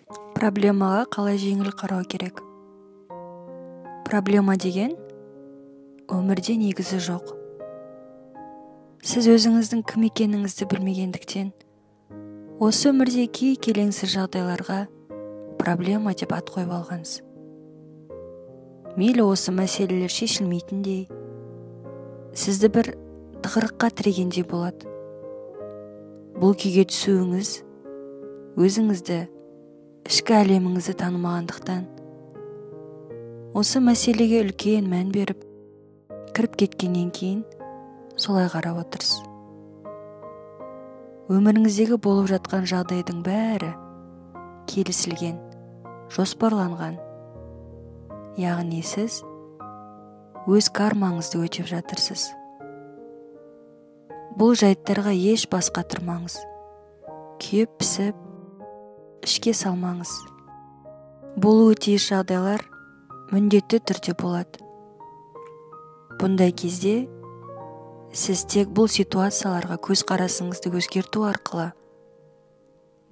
Проблемаға қалай жеңіл қарау керек? Проблема деген өмірде негізі жоқ. Сіз өзіңіздің кім екеніңізді білмегендіктен, осы өмірде келеңсіз жағдайларға проблема деп ат қойып алғансыз. Мейлі осы мәселелер шешілмейтіндей, сізді бір тығырыққа тірегендей болады. Бұл күйге түсуіңіз өзіңізді, ішкі әлеміңізді танымағандықтан, осы мәселеге үлкен мән беріп, кіріп кеткеннен кейін солай қарап отырсыз. Өміріңіздегі болып жатқан жағдайдың бәрі келісілген, жоспарланған. Яғни сіз өз кармаңызды өтеп жатырсыз. Бұл жайттарға еш бас қатырмаңыз. Күйіп пісіп, ішке салмаңыз. Болуы тиіс жағдайлар міндетті түрде болады. Бұндай кезде сіз тек бұл ситуацияларға көзқарасыңызды өзгерту арқылы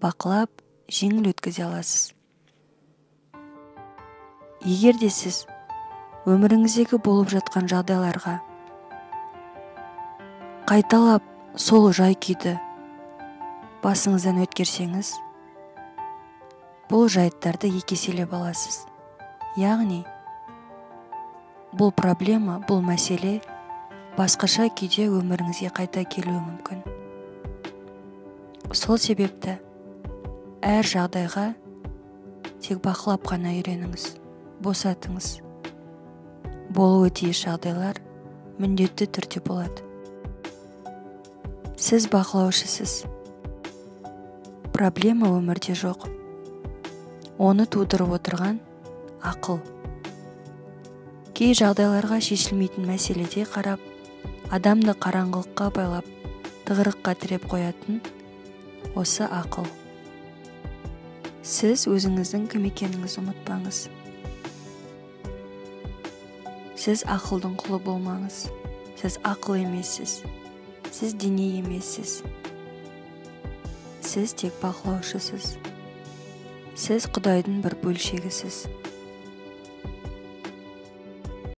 бақылап, жеңіл өткізе аласыз. Егер де сіз өміріңіздегі болып жатқан жағдайларға қайталап сол жай-күйді басыңыздан өткерсеңіз, бұл жайттарды еселеп аласыз. Яғни, бұл проблема, бұл мәселе басқаша күйде өміріңізге қайта келуі мүмкін. Сол себепті әр жағдайға тек бақылап қана үйреніңіз, босатыңыз. Болуы тиіс жағдайлар міндетті түрде болады. Сіз бақылаушысыз. Проблема өмірде жоқ. Оны тудырып отырған ақыл. Кей жағдайларға шешілмейтін мәселеде қарап, адамды қараңғылыққа байлап, тығырыққа тіреп қоятын осы ақыл. Сіз өзіңіздің кім екеніңізді ұмытпаңыз. Сіз ақылдың құлы болмаңыз. Сіз ақыл емессіз. Сіз дене емессіз. Сіз тек бақылаушысыз. Сіз Құдайдың бір бөлшегісіз.